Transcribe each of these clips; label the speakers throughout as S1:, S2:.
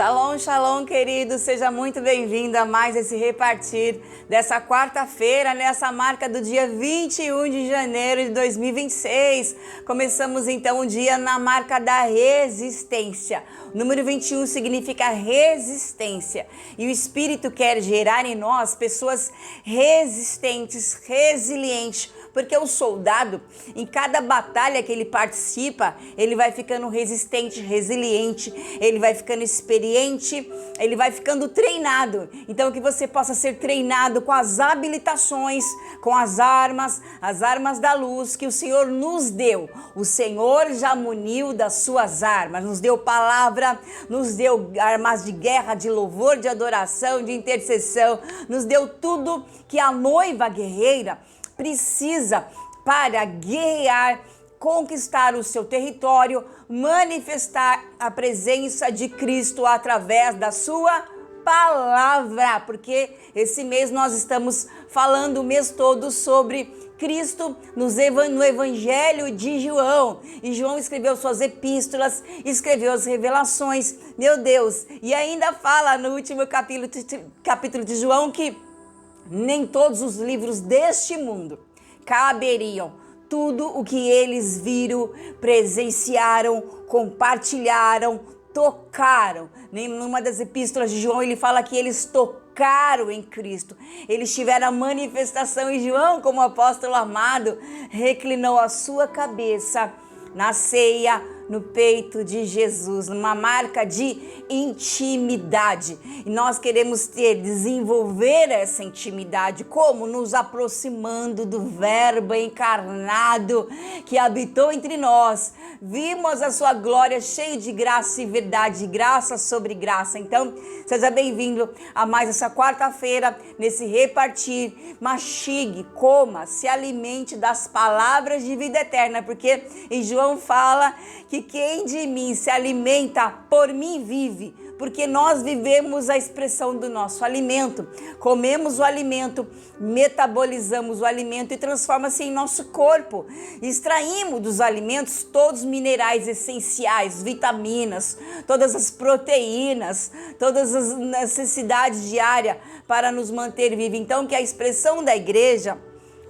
S1: Shalom, shalom, querido, seja muito bem-vindo a mais esse repartir dessa quarta-feira, nessa marca do dia 21 de janeiro de 2026. Começamos então o dia na marca da resistência. O número 21 significa resistência e o Espírito quer gerar em nós pessoas resistentes, resilientes, porque o soldado, em cada batalha que ele participa, ele vai ficando resistente, resiliente, ele vai ficando experiente, ele vai ficando treinado. Então que você possa ser treinado com as habilitações, com as armas da luz que o Senhor nos deu. O Senhor já muniu das suas armas, nos deu palavra, nos deu armas de guerra, de louvor, de adoração, de intercessão, nos deu tudo que a noiva guerreira precisa para guerrear, conquistar o seu território, manifestar a presença de Cristo através da sua palavra, porque esse mês nós estamos falando o mês todo sobre Cristo no Evangelho de João. E João escreveu suas epístolas, escreveu as revelações, meu Deus, e ainda fala no último capítulo de João que nem todos os livros deste mundo caberiam tudo o que eles viram, presenciaram, compartilharam, tocaram. Numa das epístolas de João ele fala que eles tocaram em Cristo, eles tiveram a manifestação, e João, como apóstolo amado, reclinou a sua cabeça na ceia, no peito de Jesus, numa marca de intimidade. E nós queremos desenvolver essa intimidade, como? Nos aproximando do Verbo encarnado que habitou entre nós. Vimos a sua glória cheia de graça e verdade, graça sobre graça. Então, seja bem-vindo a mais essa quarta-feira, nesse repartir. Mastigue, coma, se alimente das palavras de vida eterna, porque em João fala que quem de mim se alimenta, por mim vive, porque nós vivemos a expressão do nosso alimento, comemos o alimento, metabolizamos o alimento e transforma-se em nosso corpo. Extraímos dos alimentos todos os minerais essenciais, vitaminas, todas as proteínas, todas as necessidades diárias para nos manter vivos. Então que a expressão da igreja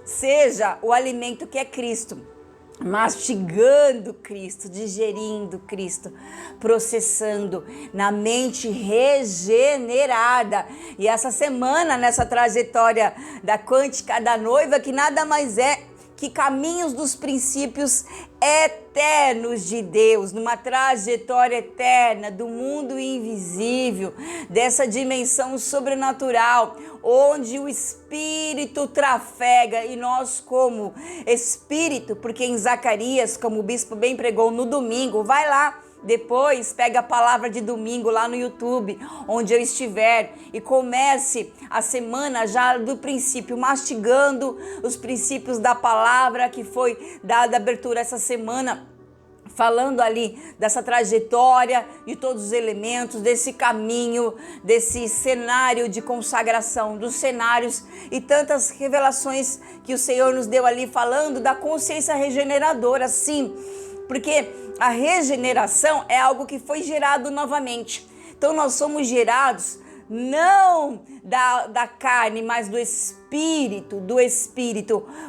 S1: seja o alimento que é Cristo, mastigando Cristo, digerindo Cristo, processando na mente regenerada. E essa semana, nessa trajetória da quântica da noiva, que nada mais é que caminhos dos princípios eternos de Deus, numa trajetória eterna do mundo invisível, dessa dimensão sobrenatural, onde o Espírito trafega e nós como Espírito, porque em Zacarias, como o bispo bem pregou no domingo, vai lá, depois pega a palavra de domingo lá no YouTube, onde eu estiver, e comece a semana já do princípio, mastigando os princípios da palavra que foi dada abertura essa semana, falando ali dessa trajetória, de todos os elementos, desse caminho, desse cenário de consagração, dos cenários e tantas revelações que o Senhor nos deu ali, falando da consciência regeneradora, sim, porque a regeneração é algo que foi gerado novamente. Então nós somos gerados não da carne, mas do Espírito,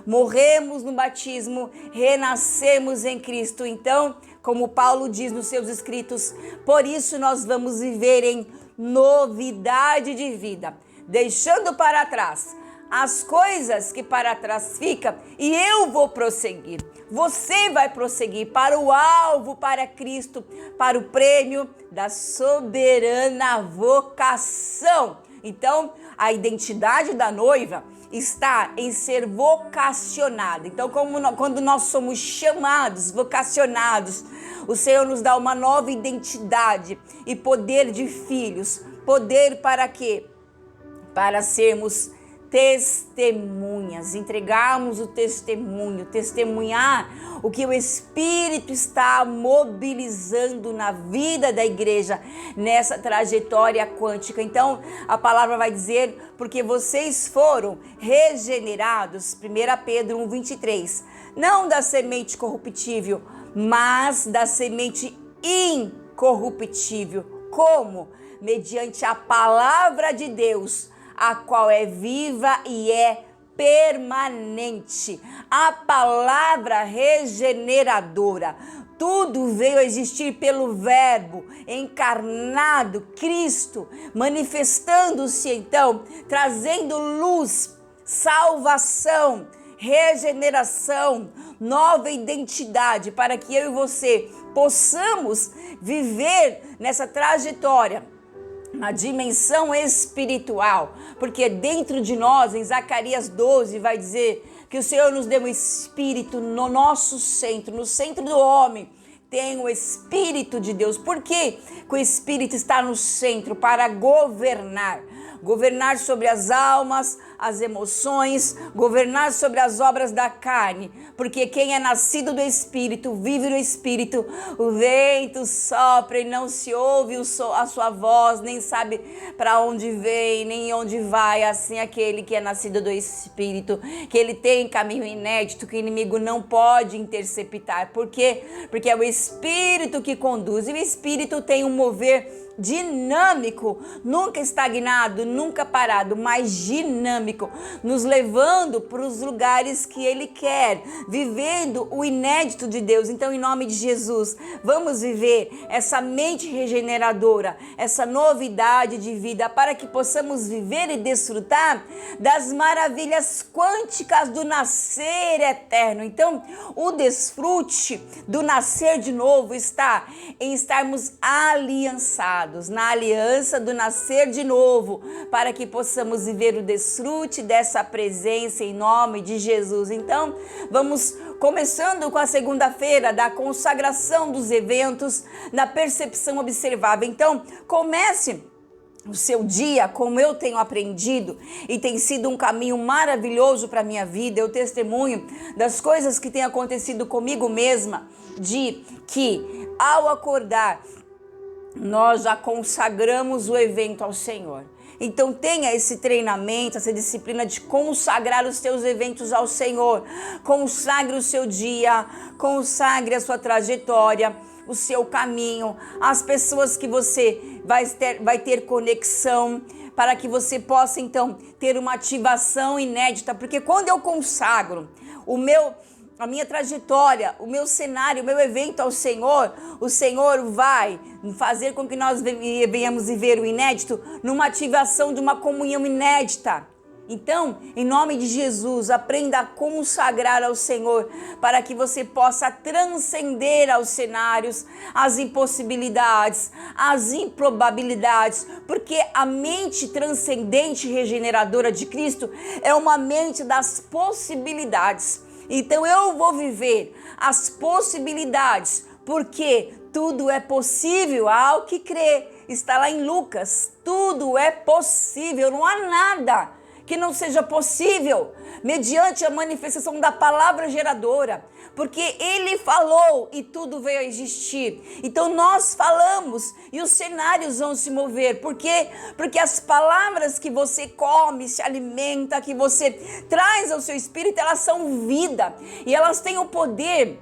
S1: Morremos no batismo, renascemos em Cristo. Então, como Paulo diz nos seus escritos, por isso nós vamos viver em novidade de vida, deixando para trás as coisas que para trás ficam, e eu vou prosseguir. Você vai prosseguir para o alvo, para Cristo, para o prêmio da soberana vocação. Então, a identidade da noiva está em ser vocacionada. Então, quando nós somos chamados, vocacionados, o Senhor nos dá uma nova identidade e poder de filhos. Poder para quê? Para sermos testemunhas, entregarmos o testemunho, testemunhar o que o Espírito está mobilizando na vida da igreja nessa trajetória quântica. Então a palavra vai dizer, porque vocês foram regenerados, 1 Pedro 1,23, não da semente corruptível, mas da semente incorruptível. Como? mediante a palavra de Deus, a qual é viva e é permanente. A palavra regeneradora. Tudo veio a existir pelo Verbo encarnado, Cristo, manifestando-se então, trazendo luz, salvação, regeneração, nova identidade, para que eu e você possamos viver nessa trajetória, na dimensão espiritual, porque dentro de nós, em Zacarias 12, vai dizer que o Senhor nos deu um espírito no nosso centro, no centro do homem, tem o Espírito de Deus. Por que o Espírito está no centro? Para governar sobre as almas, as emoções, governar sobre as obras da carne, porque quem é nascido do Espírito, vive no Espírito, o vento sopra e não se ouve a sua voz, nem sabe para onde vem, nem onde vai, assim aquele que é nascido do Espírito, que ele tem caminho inédito, que o inimigo não pode interceptar. Por quê? Porque é o Espírito que conduz, e o Espírito tem um mover dinâmico, nunca estagnado, nunca parado, mas dinâmico, nos levando para os lugares que Ele quer, vivendo o inédito de Deus. Então, em nome de Jesus, vamos viver essa mente regeneradora, essa novidade de vida, para que possamos viver e desfrutar das maravilhas quânticas do nascer eterno. Então, o desfrute do nascer de novo está em estarmos aliançados na aliança do nascer de novo, para que possamos viver o desfrute dessa presença em nome de Jesus. Então, vamos começando com a segunda-feira da consagração dos eventos, da percepção observável. Então, comece o seu dia, como eu tenho aprendido, e tem sido um caminho maravilhoso para a minha vida. Eu testemunho das coisas que têm acontecido comigo mesma, de que ao acordar, nós já consagramos o evento ao Senhor. Então tenha esse treinamento, essa disciplina de consagrar os seus eventos ao Senhor. Consagre o seu dia, consagre a sua trajetória, o seu caminho, as pessoas que você vai ter conexão, para que você possa então ter uma ativação inédita. Porque quando eu consagro a minha trajetória, o meu cenário, o meu evento ao Senhor, o Senhor vai fazer com que nós venhamos viver o inédito numa ativação de uma comunhão inédita. Então, em nome de Jesus, aprenda a consagrar ao Senhor, para que você possa transcender aos cenários, as impossibilidades, as improbabilidades, porque a mente transcendente e regeneradora de Cristo é uma mente das possibilidades. Então eu vou viver as possibilidades, porque tudo é possível ao que crê. Está lá em Lucas, tudo é possível, não há nada que não seja possível, mediante a manifestação da palavra geradora, porque Ele falou e tudo veio a existir. Então nós falamos e os cenários vão se mover. Por quê? Porque as palavras que você come, se alimenta, que você traz ao seu espírito, elas são vida, e elas têm o poder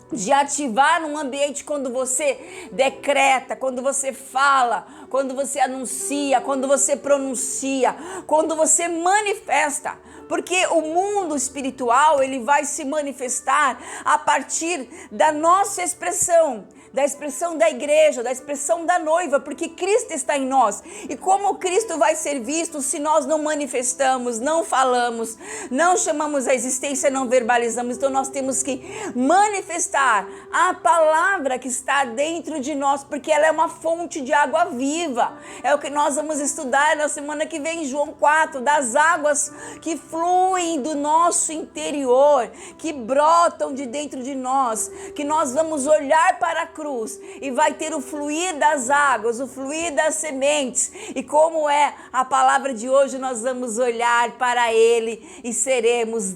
S1: de ativar um ambiente quando você decreta, quando você fala, quando você anuncia, quando você pronuncia, quando você manifesta. Porque o mundo espiritual, ele vai se manifestar a partir da nossa expressão, da expressão da igreja, da expressão da noiva, porque Cristo está em nós. E como Cristo vai ser visto se nós não manifestamos, não falamos, não chamamos a existência, não verbalizamos? Então nós temos que manifestar a palavra que está dentro de nós, porque ela é uma fonte de água viva. É o que nós vamos estudar na semana que vem, João 4, das águas que fluem do nosso interior, que brotam de dentro de nós, que nós vamos olhar para a cruz e vai ter o fluir das águas, o fluir das sementes. E como é a palavra de hoje, nós vamos olhar para Ele e seremos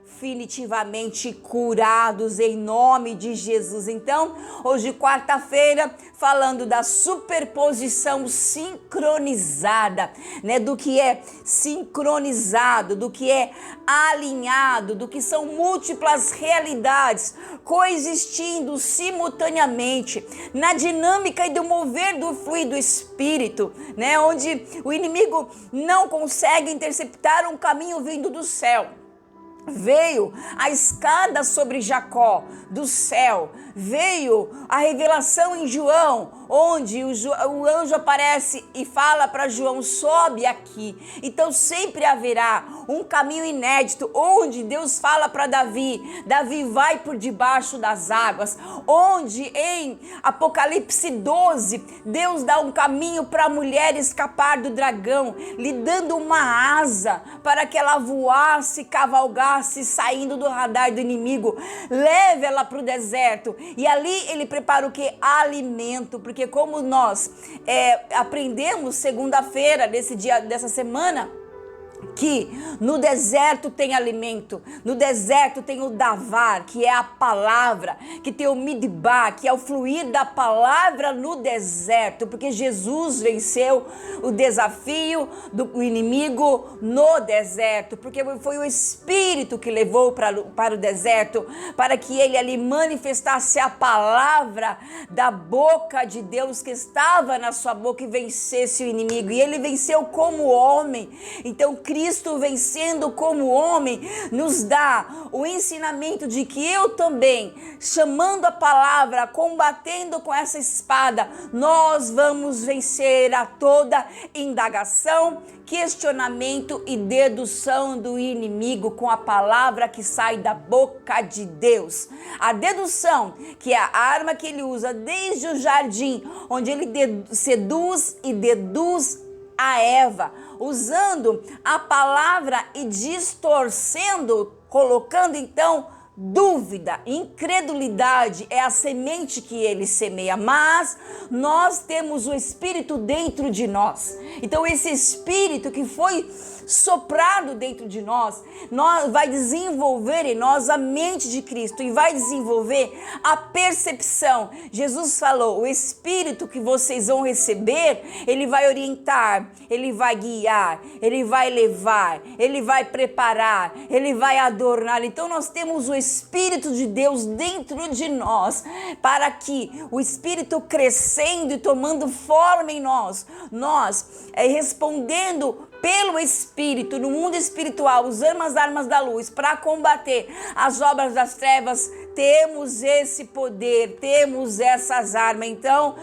S1: definitivamente curados em nome de Jesus. Então, hoje, quarta-feira, falando da superposição sincronizada, né? Do que é sincronizado, do que é alinhado, do que são múltiplas realidades coexistindo simultaneamente na dinâmica e do mover do fluir do Espírito, né? Onde o inimigo não consegue interceptar um caminho vindo do céu. Veio a escada sobre Jacó do céu, veio a revelação em João, onde o anjo aparece e fala para João: sobe aqui. Então sempre haverá um caminho inédito, onde Deus fala para Davi vai por debaixo das águas, onde em Apocalipse 12, Deus dá um caminho para a mulher escapar do dragão, lhe dando uma asa para que ela voasse, cavalgasse, saindo do radar do inimigo. Leve ela para o deserto, e ali ele prepara o que? Alimento, porque como nós aprendemos segunda-feira dessa semana, que no deserto tem alimento, no deserto tem o davar, que é a palavra, que tem o midbar, que é o fluir da palavra no deserto, porque Jesus venceu o desafio do inimigo no deserto, porque foi o Espírito que levou para o deserto, para que ele ali manifestasse a palavra da boca de Deus que estava na sua boca e vencesse o inimigo, e ele venceu como homem. Então Cristo vencendo como homem nos dá o ensinamento de que eu também, chamando a palavra, combatendo com essa espada, nós vamos vencer a toda indagação, questionamento e dedução do inimigo com a palavra que sai da boca de Deus. A dedução, que é a arma que ele usa desde o jardim, onde ele seduz e deduz a Eva, usando a palavra e distorcendo, colocando então dúvida, incredulidade, é a semente que ele semeia, mas nós temos o Espírito dentro de nós. Então esse Espírito que foi soprado dentro de nós vai desenvolver em nós a mente de Cristo e vai desenvolver a percepção. Jesus falou: o Espírito que vocês vão receber, ele vai orientar, ele vai guiar, ele vai levar, ele vai preparar, ele vai adornar. Então nós temos o Espírito de Deus dentro de nós, para que o Espírito crescendo e tomando forma em nós respondendo pelo Espírito, no mundo espiritual, usando as armas da luz para combater as obras das trevas, temos esse poder, temos essas armas. Então,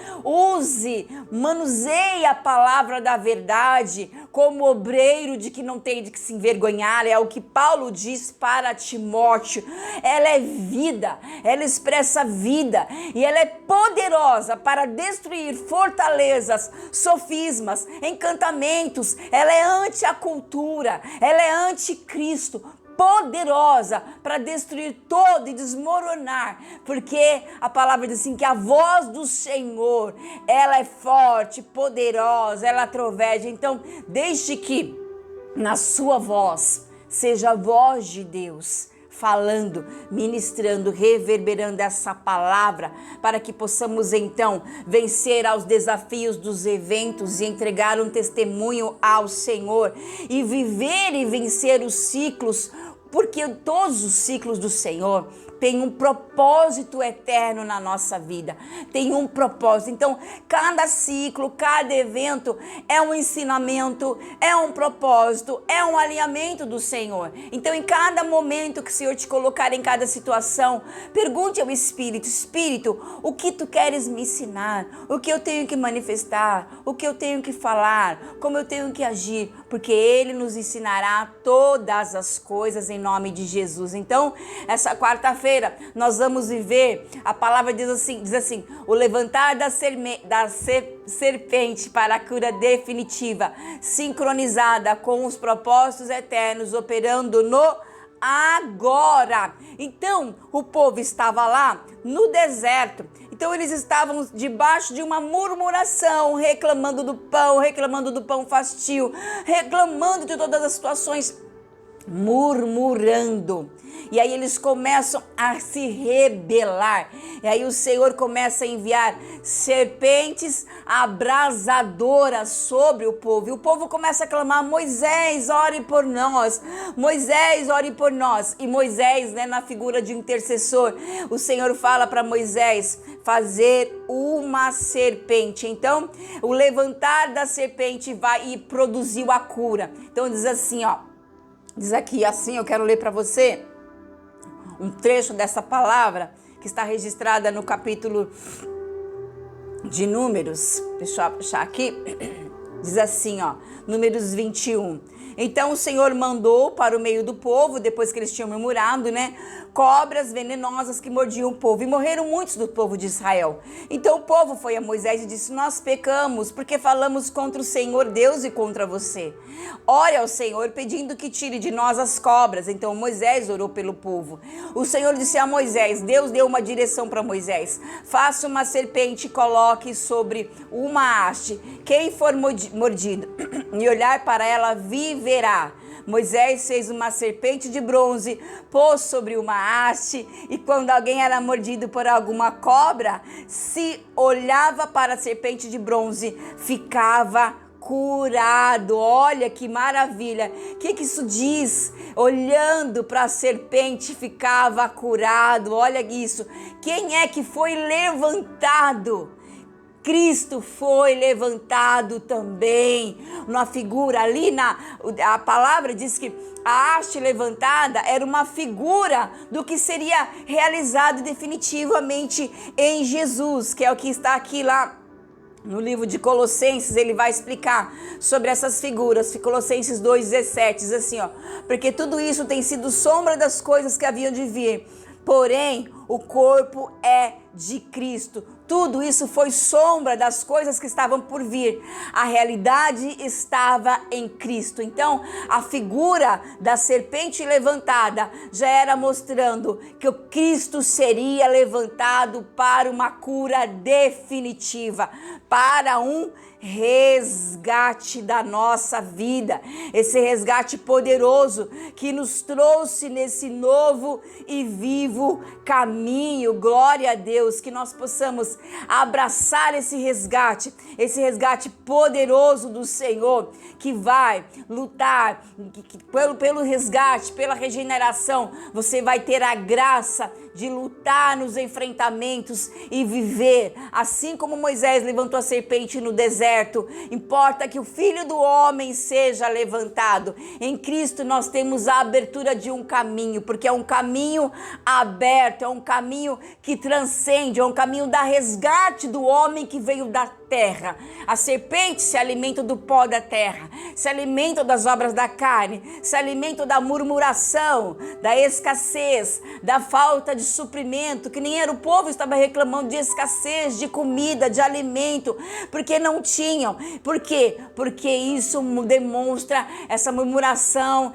S1: manuseie a palavra da verdade como obreiro de que não tem de que se envergonhar. É o que Paulo diz para Timóteo. Ela é vida, ela expressa vida e ela é poderosa para destruir fortalezas, sofismas, encantamentos. Ela é anti a cultura, ela é anticristo, poderosa para destruir todo e desmoronar, porque a palavra diz assim, que a voz do Senhor, ela é forte, poderosa, ela troveja. Então, desde que na sua voz seja a voz de Deus, falando, ministrando, reverberando essa palavra, para que possamos então vencer aos desafios dos eventos e entregar um testemunho ao Senhor e viver e vencer os ciclos, porque todos os ciclos do Senhor tem um propósito eterno na nossa vida, tem um propósito. Então, cada ciclo, cada evento é um ensinamento, é um propósito, é um alinhamento do Senhor. Então, em cada momento que o Senhor te colocar em cada situação, pergunte ao Espírito: Espírito, o que tu queres me ensinar? O que eu tenho que manifestar? O que eu tenho que falar? Como eu tenho que agir? Porque Ele nos ensinará todas as coisas em nome de Jesus. Então, essa quarta-feira nós vamos viver, a palavra diz assim, o levantar da serpente para a cura definitiva, sincronizada com os propósitos eternos, operando no agora. Então, o povo estava lá no deserto. Então, eles estavam debaixo de uma murmuração, reclamando do pão fastio, reclamando de todas as situações, murmurando. E aí eles começam a se rebelar. E aí o Senhor começa a enviar serpentes abrasadoras sobre o povo. E o povo começa a clamar: Moisés, ore por nós. Moisés, ore por nós. E Moisés, né, na figura de intercessor, o Senhor fala para Moisés fazer uma serpente. Então, o levantar da serpente vai e produziu a cura. Então diz assim, ó. Diz aqui assim, eu quero ler para você um trecho dessa palavra que está registrada no capítulo de Números. Deixa eu achar aqui. Diz assim, ó, Números 21. Então o Senhor mandou para o meio do povo, depois que eles tinham murmurado, né, cobras venenosas que mordiam o povo, e morreram muitos do povo de Israel. Então o povo foi a Moisés e disse: nós pecamos, porque falamos contra o Senhor Deus e contra você. Ore ao Senhor, pedindo que tire de nós as cobras. Então Moisés orou pelo povo. O Senhor disse a Moisés, Deus deu uma direção para Moisés: faça uma serpente e coloque sobre uma haste. Quem for mordido e olhar para ela viverá. Moisés fez uma serpente de bronze, pôs sobre uma haste, e quando alguém era mordido por alguma cobra, se olhava para a serpente de bronze, ficava curado. Olha que maravilha. O que isso diz? Olhando para a serpente, ficava curado. Olha isso. Quem é que foi levantado? Cristo foi levantado também. Uma figura ali, a palavra diz que a haste levantada era uma figura do que seria realizado definitivamente em Jesus, que é o que está aqui lá no livro de Colossenses. Ele vai explicar sobre essas figuras. Colossenses 2,17 diz assim, ó: porque tudo isso tem sido sombra das coisas que haviam de vir, porém o corpo é de Cristo. Tudo isso foi sombra das coisas que estavam por vir. A realidade estava em Cristo. Então, a figura da serpente levantada já era mostrando que o Cristo seria levantado para uma cura definitiva, para um resgate da nossa vida, esse resgate poderoso que nos trouxe nesse novo e vivo caminho. Glória a Deus, que nós possamos abraçar esse resgate poderoso do Senhor, que vai lutar pelo resgate, pela regeneração. Você vai ter a graça de lutar nos enfrentamentos e viver, assim como Moisés levantou a serpente no deserto. Importa que o Filho do Homem seja levantado. Em Cristo nós temos a abertura de um caminho, porque é um caminho aberto, é um caminho que transcende, é um caminho da resgate do homem que veio da terra. A serpente se alimenta do pó da terra, se alimenta das obras da carne, se alimenta da murmuração, da escassez, da falta de suprimento, que nem era o povo, estava reclamando de escassez de comida, de alimento, porque não tinham. Por quê? Porque isso demonstra essa murmuração,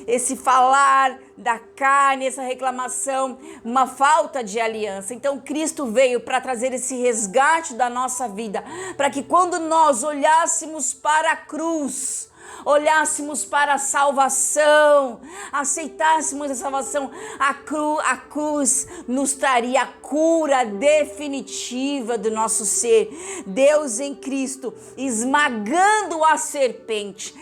S1: esse falar da carne, essa reclamação, uma falta de aliança. Então Cristo veio para trazer esse resgate da nossa vida, para que quando nós olhássemos para a cruz, olhássemos para a salvação, aceitássemos a salvação, a cruz nos traria a cura definitiva do nosso ser. Deus em Cristo esmagando a serpente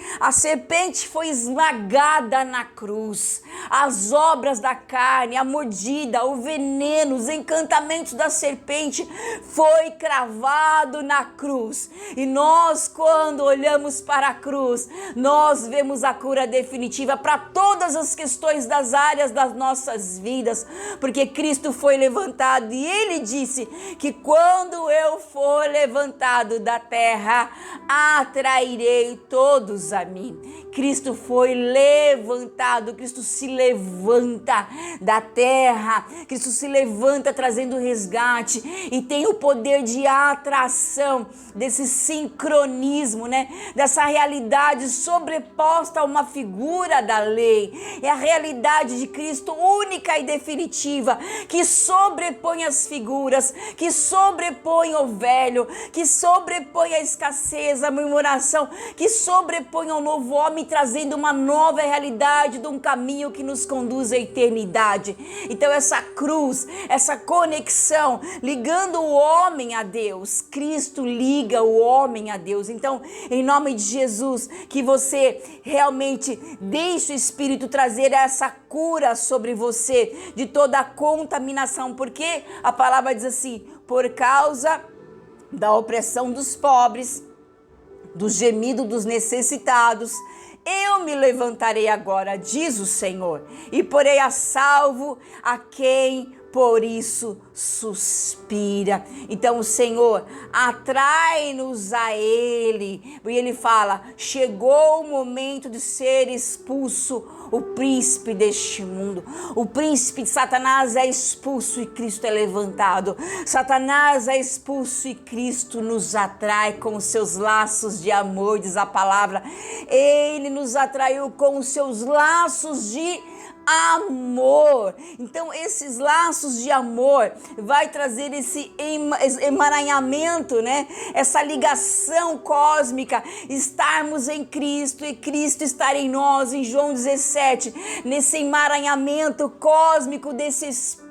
S1: foi esmagada na cruz. As obras da carne, a mordida, o veneno, os encantamentos da serpente foi cravado na cruz. E nós, quando olhamos para a cruz, nós vemos a cura definitiva para todas as questões das áreas das nossas vidas, porque Cristo foi levantado e Ele disse que quando eu for levantado da terra, atrairei todos a mim. Cristo foi levantado, Cristo se levanta da terra, Cristo se levanta trazendo resgate e tem o poder de atração, desse sincronismo, né? Dessa realidade realidade sobreposta a uma figura da lei. É a realidade de Cristo única e definitiva, que sobrepõe as figuras, que sobrepõe o velho, que sobrepõe a escassez, a murmuração, que sobrepõe ao novo homem, trazendo uma nova realidade de um caminho que nos conduz à eternidade. Então essa cruz, essa conexão, ligando o homem a Deus, Cristo liga o homem a Deus. Então, em nome de Jesus, que você realmente deixe o Espírito trazer essa cura sobre você de toda a contaminação, porque a palavra diz assim: por causa da opressão dos pobres, do gemido dos necessitados, eu me levantarei agora, diz o Senhor, e porei a salvo a quem por isso suspira. Então o Senhor atrai-nos a Ele, e Ele fala: chegou o momento de ser expulso o príncipe deste mundo. O príncipe de Satanás é expulso e Cristo é levantado. Satanás é expulso e Cristo nos atrai com os seus laços de amor, diz a palavra. Ele nos atraiu com os seus laços de amor. Então esses laços de amor vai trazer esse emaranhamento, né? Essa ligação cósmica, estarmos em Cristo e Cristo estar em nós, em João 17, nesse emaranhamento cósmico desse Espírito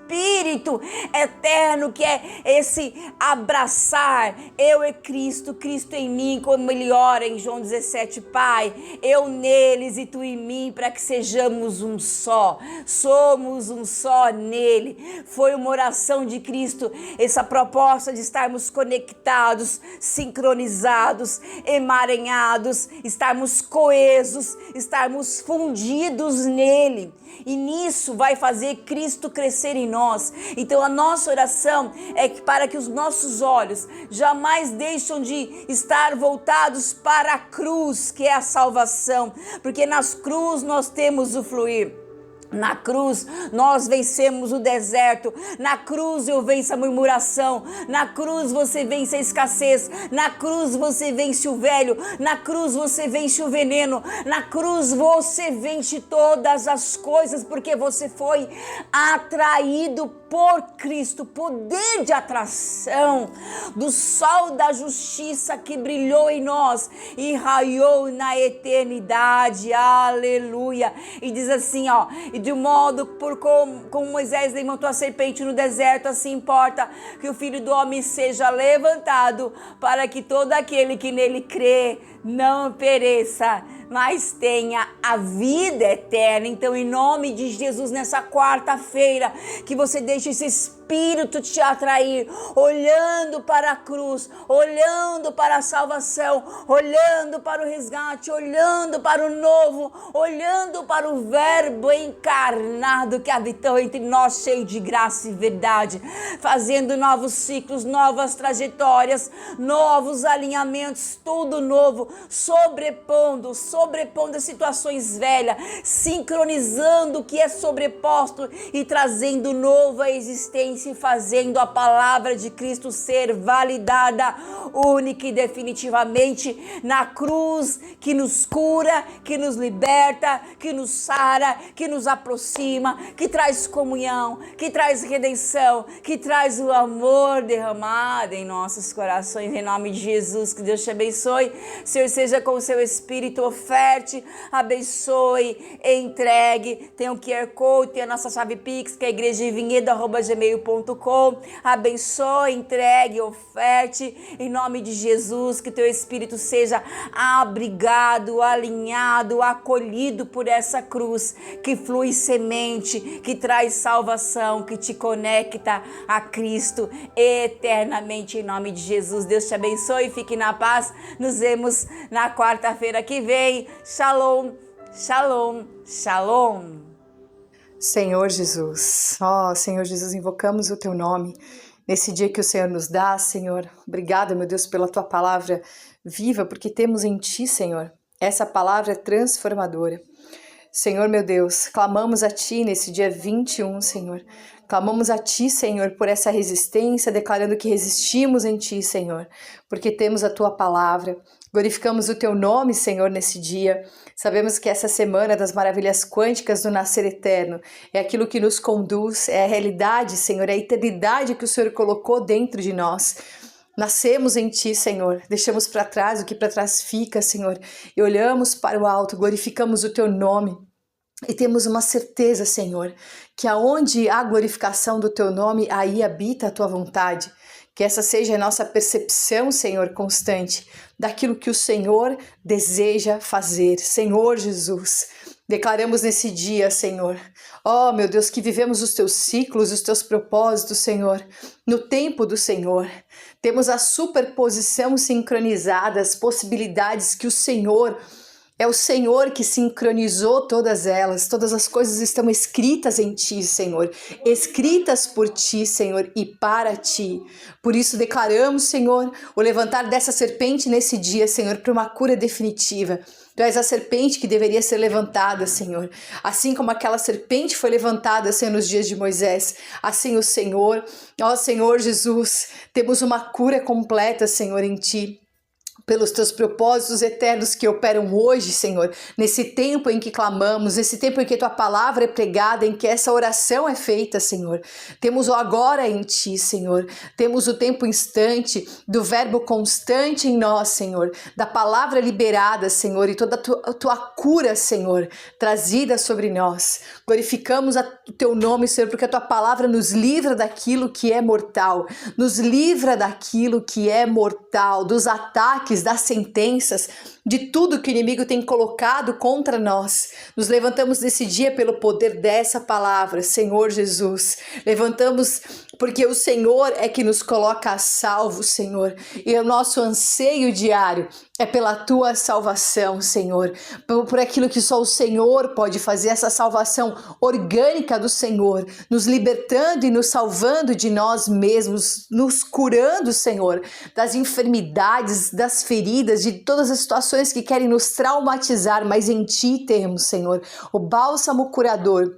S1: eterno, que é esse abraçar, eu e Cristo, Cristo em mim, como ele ora em João 17, Pai, eu neles e tu em mim, para que sejamos um só, somos um só nele. Foi uma oração de Cristo, essa proposta de estarmos conectados, sincronizados, emaranhados, estarmos coesos, estarmos fundidos nele, e nisso vai fazer Cristo crescer em nós. Então a nossa oração é que para que os nossos olhos jamais deixem de estar voltados para a cruz, que é a salvação, porque nas cruz nós temos o fluir. Na cruz nós vencemos o deserto, na cruz eu venço a murmuração, na cruz você vence a escassez, na cruz você vence o velho, na cruz você vence o veneno, na cruz você vence todas as coisas, porque você foi atraído por Cristo, poder de atração do sol da justiça que brilhou em nós e raiou na eternidade, aleluia. E diz assim, ó: e de modo por como Moisés levantou a serpente no deserto, assim importa que o Filho do Homem seja levantado, para que todo aquele que nele crê não pereça, mas tenha a vida eterna. Então, em nome de Jesus, nessa quarta-feira, que você deixe esse Espírito te atrair, olhando para a cruz, olhando para a salvação, olhando para o resgate, olhando para o novo, olhando para o Verbo encarnado que habitou entre nós, cheio de graça e verdade, fazendo novos ciclos, novas trajetórias, novos alinhamentos, tudo novo, sobrepondo as situações velhas, sincronizando o que é sobreposto e trazendo novo à existência, e fazendo a palavra de Cristo ser validada única e definitivamente na cruz, que nos cura, que nos liberta, que nos sara, que nos aproxima, que traz comunhão, que traz redenção, que traz o amor derramado em nossos corações. Em nome de Jesus, que Deus te abençoe. Senhor, seja com o seu Espírito, oferte, abençoe, entregue. Tem o QR Code, tem a nossa chave Pix, que é igrejavinhedo@gmail.com. Abençoe, entregue, oferte, em nome de Jesus, que teu Espírito seja abrigado, alinhado, acolhido por essa cruz, que flui semente, que traz salvação, que te conecta a Cristo eternamente, em nome de Jesus. Deus te abençoe, fique na paz, nos vemos na quarta-feira que vem. Shalom, shalom, shalom.
S2: Senhor Jesus, Senhor Jesus, invocamos o teu nome nesse dia que o Senhor nos dá, Senhor. Obrigada, meu Deus, pela tua palavra viva, porque temos em ti, Senhor, essa palavra transformadora. Senhor, meu Deus, clamamos a ti nesse dia 21, Senhor. Clamamos a ti, Senhor, por essa resistência, declarando que resistimos em ti, Senhor, porque temos a tua palavra. Glorificamos o teu nome, Senhor, nesse dia. Sabemos que essa semana das maravilhas quânticas do nascer eterno é aquilo que nos conduz, é a realidade, Senhor, é a eternidade que o Senhor colocou dentro de nós. Nascemos em Ti, Senhor, deixamos para trás o que para trás fica, Senhor, e olhamos para o alto, glorificamos o teu nome. E temos uma certeza, Senhor, que aonde há glorificação do teu nome, aí habita a tua vontade. Que essa seja a nossa percepção, Senhor, constante, daquilo que o Senhor deseja fazer. Senhor Jesus, declaramos nesse dia, Senhor, ó meu Deus, que vivemos os teus ciclos, os teus propósitos, Senhor, no tempo do Senhor. Temos a superposição sincronizada, as possibilidades que o Senhor... É o Senhor que sincronizou todas elas, todas as coisas estão escritas em Ti, Senhor, escritas por Ti, Senhor, e para Ti. Por isso declaramos, Senhor, o levantar dessa serpente nesse dia, Senhor, para uma cura definitiva. Tu és a serpente que deveria ser levantada, Senhor. Assim como aquela serpente foi levantada, Senhor, nos dias de Moisés, assim o Senhor, ó Senhor Jesus, temos uma cura completa, Senhor, em Ti. Pelos teus propósitos eternos que operam hoje, Senhor, nesse tempo em que clamamos, nesse tempo em que tua palavra é pregada, em que essa oração é feita, Senhor. Temos o agora em Ti, Senhor. Temos o tempo instante do verbo constante em nós, Senhor, da palavra liberada, Senhor, e toda a tua cura, Senhor, trazida sobre nós. Glorificamos o teu nome, Senhor, porque a tua palavra nos livra daquilo que é mortal, nos livra daquilo que é mortal, dos ataques, das sentenças, de tudo que o inimigo tem colocado contra nós. Nos levantamos nesse dia pelo poder dessa palavra, Senhor Jesus. Levantamos porque o Senhor é que nos coloca a salvo, Senhor. E o nosso anseio diário é pela Tua salvação, Senhor. Por aquilo que só o Senhor pode fazer, essa salvação orgânica do Senhor, nos libertando e nos salvando de nós mesmos, nos curando, Senhor, das enfermidades, das feridas, de todas as situações que querem nos traumatizar, mas em Ti temos, Senhor, o bálsamo curador.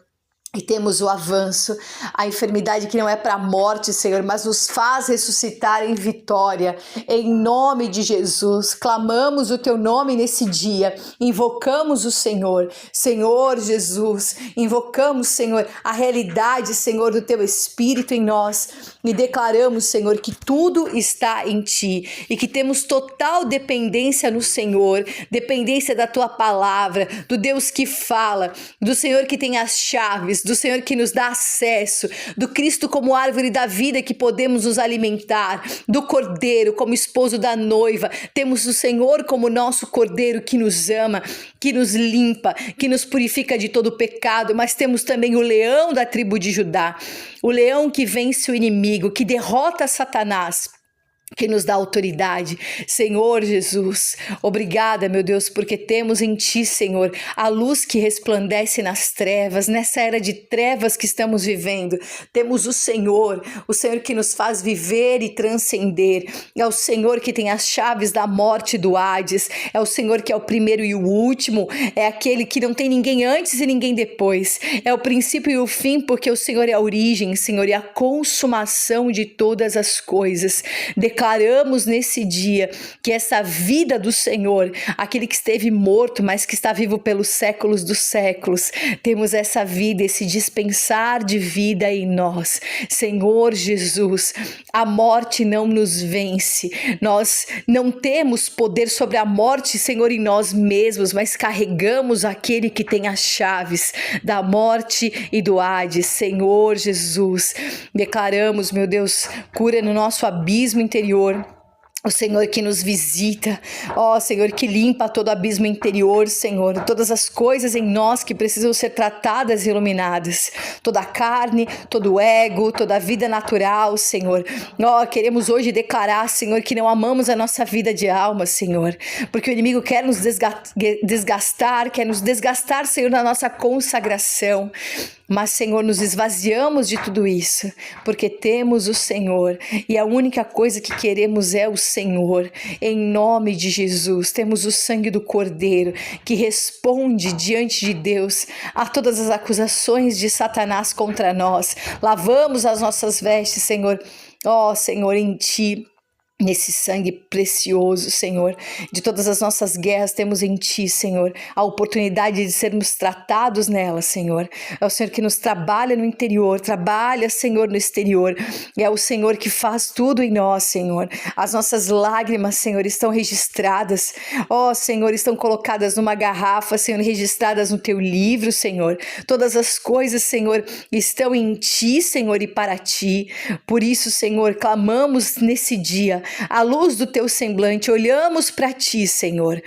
S2: E temos o avanço, a enfermidade que não é para a morte, Senhor, mas nos faz ressuscitar em vitória. Em nome de Jesus, clamamos o Teu nome nesse dia, invocamos o Senhor, Senhor Jesus, invocamos, Senhor, a realidade, Senhor, do Teu Espírito em nós e declaramos, Senhor, que tudo está em Ti e que temos total dependência no Senhor, dependência da Tua palavra, do Deus que fala, do Senhor que tem as chaves, do Senhor que nos dá acesso, do Cristo como árvore da vida que podemos nos alimentar, do Cordeiro como esposo da noiva. Temos o Senhor como nosso Cordeiro que nos ama, que nos limpa, que nos purifica de todo pecado, mas temos também o leão da tribo de Judá, o leão que vence o inimigo, que derrota Satanás, que nos dá autoridade. Senhor Jesus, obrigada, meu Deus, porque temos em Ti, Senhor, a luz que resplandece nas trevas, nessa era de trevas que estamos vivendo. Temos o Senhor que nos faz viver e transcender. É o Senhor que tem as chaves da morte e do Hades. É o Senhor que é o primeiro e o último. É aquele que não tem ninguém antes e ninguém depois. É o princípio e o fim, porque o Senhor é a origem, Senhor, e a consumação de todas as coisas. Declaramos nesse dia que essa vida do Senhor, aquele que esteve morto, mas que está vivo pelos séculos dos séculos, temos essa vida, esse dispensar de vida em nós. Senhor Jesus, a morte não nos vence. Nós não temos poder sobre a morte, Senhor, em nós mesmos, mas carregamos aquele que tem as chaves da morte e do Hades. Senhor Jesus, declaramos, meu Deus, cura no nosso abismo interior. O Senhor que nos visita, ó Senhor, que limpa todo abismo interior, Senhor, todas as coisas em nós que precisam ser tratadas e iluminadas, toda a carne, todo o ego, toda a vida natural, Senhor. Ó, queremos hoje declarar, Senhor, que não amamos a nossa vida de alma, Senhor, porque o inimigo quer nos desgastar, Senhor, na nossa consagração. Mas, Senhor, nos esvaziamos de tudo isso, porque temos o Senhor, e a única coisa que queremos é o Senhor. Em nome de Jesus, temos o sangue do Cordeiro, que responde diante de Deus a todas as acusações de Satanás contra nós. Lavamos as nossas vestes, Senhor, ó Senhor, em Ti. Nesse sangue precioso, Senhor, de todas as nossas guerras temos em Ti, Senhor, a oportunidade de sermos tratados nela, Senhor. É o Senhor que nos trabalha no interior, trabalha, Senhor, no exterior. É o Senhor que faz tudo em nós, Senhor. As nossas lágrimas, Senhor, estão registradas. Ó, Senhor, estão colocadas numa garrafa, Senhor, registradas no Teu livro, Senhor. Todas as coisas, Senhor, estão em Ti, Senhor, e para Ti. Por isso, Senhor, clamamos nesse dia à luz do Teu semblante, olhamos para Ti, Senhor,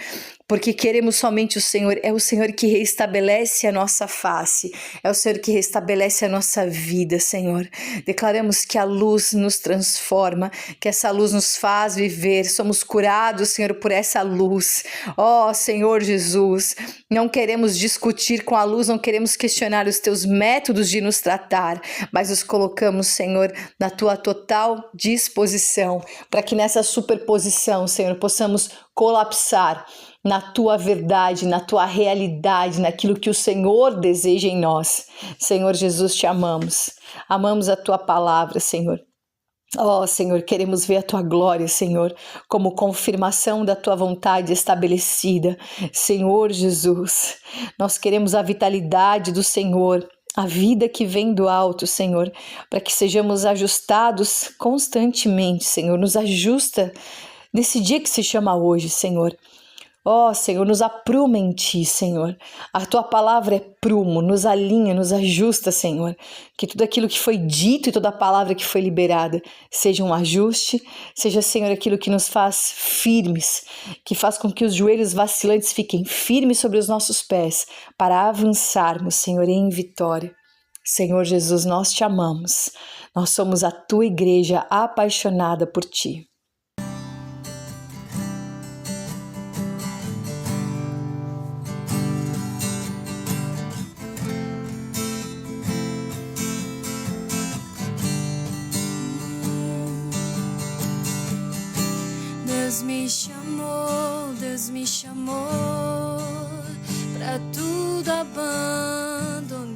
S2: porque queremos somente o Senhor. É o Senhor que restabelece a nossa face, é o Senhor que restabelece a nossa vida, Senhor. Declaramos que a luz nos transforma, que essa luz nos faz viver, somos curados, Senhor, por essa luz. Ó, Senhor Jesus, não queremos discutir com a luz, não queremos questionar os Teus métodos de nos tratar, mas os colocamos, Senhor, na Tua total disposição, para que nessa superposição, Senhor, possamos colapsar na Tua verdade, na Tua realidade, naquilo que o Senhor deseja em nós. Senhor Jesus, Te amamos. Amamos a Tua palavra, Senhor. Ó, Senhor, queremos ver a Tua glória, Senhor, como confirmação da Tua vontade estabelecida. Senhor Jesus, nós queremos a vitalidade do Senhor, a vida que vem do alto, Senhor, para que sejamos ajustados constantemente, Senhor. Nos ajusta nesse dia que se chama hoje, Senhor. Ó, Senhor, nos apruma em Ti, Senhor. A Tua palavra é prumo, nos alinha, nos ajusta, Senhor. Que tudo aquilo que foi dito e toda a palavra que foi liberada seja um ajuste, seja, Senhor, aquilo que nos faz firmes, que faz com que os joelhos vacilantes fiquem firmes sobre os nossos pés, para avançarmos, Senhor, em vitória. Senhor Jesus, nós Te amamos. Nós somos a Tua igreja apaixonada por Ti.
S3: Deus me chamou pra tudo abandonar.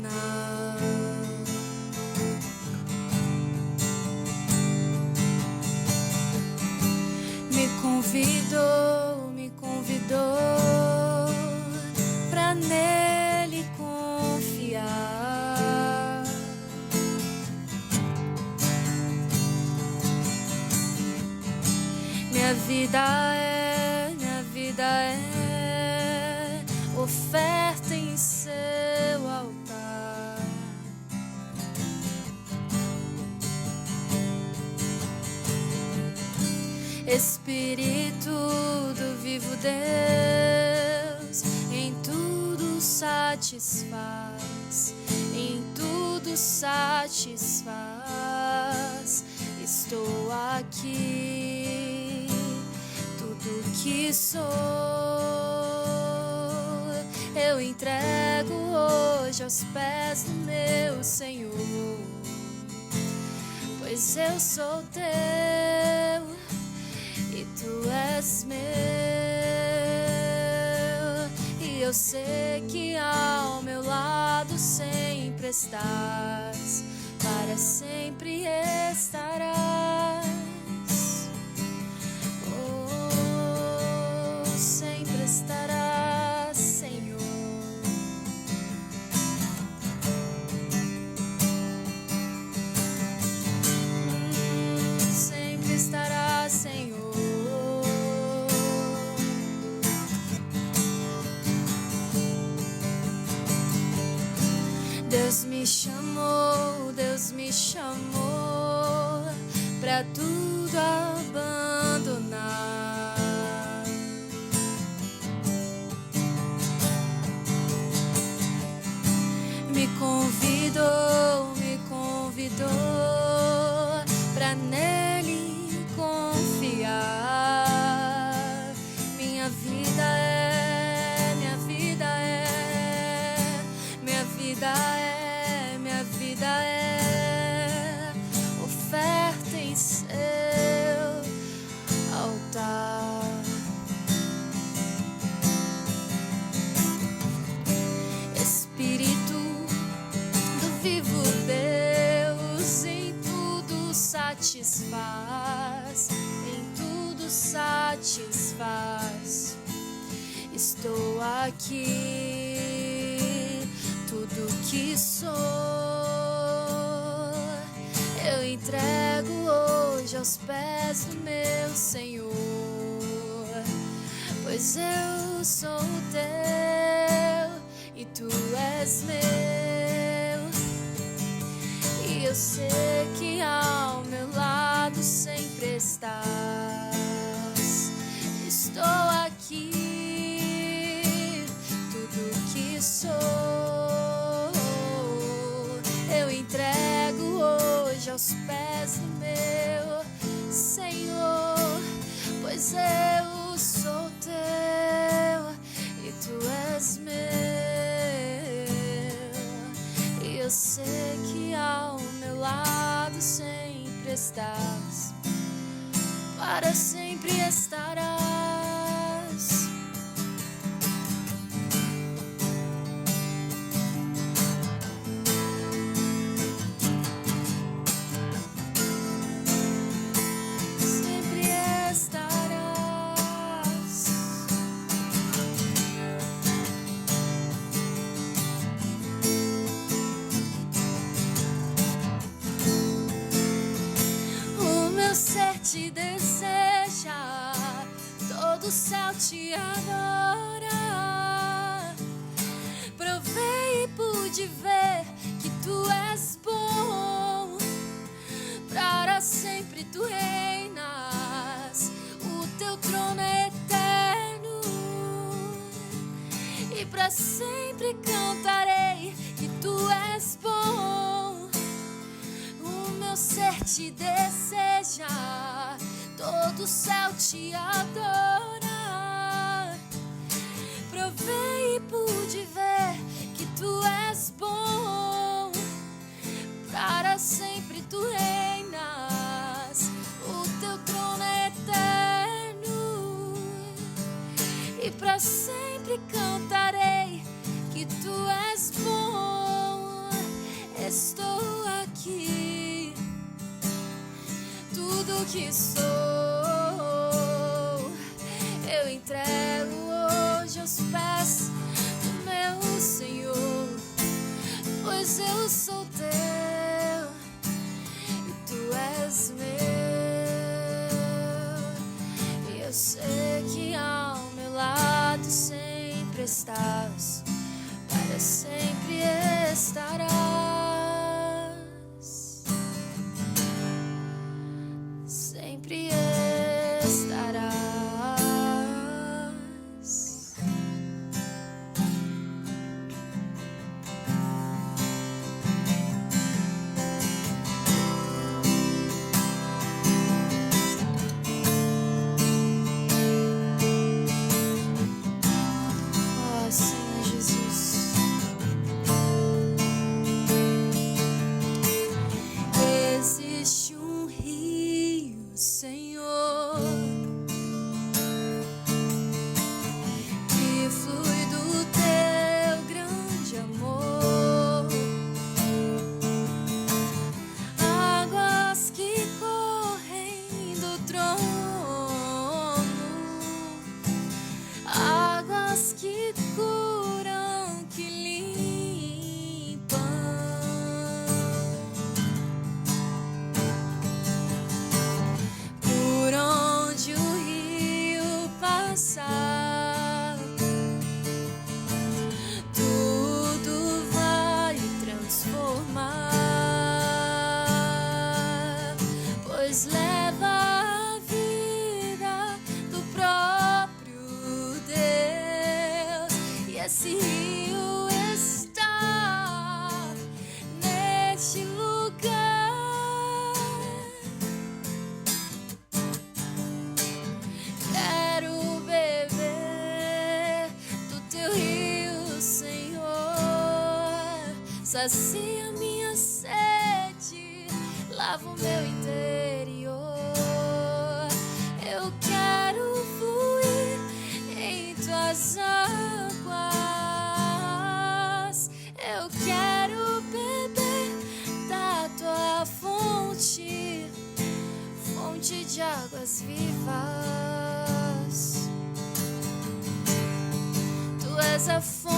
S3: Me convidou pra nele confiar. Minha vida é oferta em seu altar. Espírito do vivo Deus, em tudo satisfaz, em tudo satisfaz. Estou aqui, tudo que sou, eu entrego hoje aos pés do meu Senhor, pois eu sou teu e tu és meu, e eu sei que ao meu lado sempre estás, para sempre estarás. Oh, sempre estarás, Senhor. Sempre estarás, Senhor. Deus me chamou pra tudo abandonar. Me convidou pra nele confiar. Minha vida é oferta em seu altar. Espírito do vivo Deus, em tudo satisfaz, em tudo satisfaz. Estou aqui, tudo que sou eu entrego hoje aos pés do meu Senhor, pois eu sou teu e tu és meu, e eu sei que ao meu lado sempre estás. Estou aqui, tudo que sou eu entrego hoje aos pés do meu Senhor, pois eu sou teu e tu és meu, e eu sei que ao meu lado sempre estás, para sempre estarás. Sempre estarás. O meu ser te deseja, todo o céu te adora. Provei e pude ver que tu és bom, para sempre tu reinas, o teu trono é eterno, e para sempre cantarei que tu és bom. O meu ser te deseja, todo o céu te adora. Provei e pude ver que tu és bom, para sempre tu reinas, o teu trono é eterno, e para sempre cantarei que tu és bom. Estou aqui, tudo que sou eu entrego hoje aos pés do meu Senhor, pois eu sou teu e tu és meu, e eu sei que ao meu lado sempre estás, para sempre estarás, sempre estarás. Ó Senhor Jesus, existe um rio, Senhor, que flui do teu grande amor, águas que correm do trono, águas que curam, que limpam. Por onde o rio passar, tudo vai transformar, pois leva a vida do próprio Deus, e esse rio está neste lugar. Quero beber do teu rio, Senhor, sacia minha sede, lava o meu interior. Eu quero fluir em tuas águas, eu quero beber da tua fonte, fonte de águas vivas. és a fonte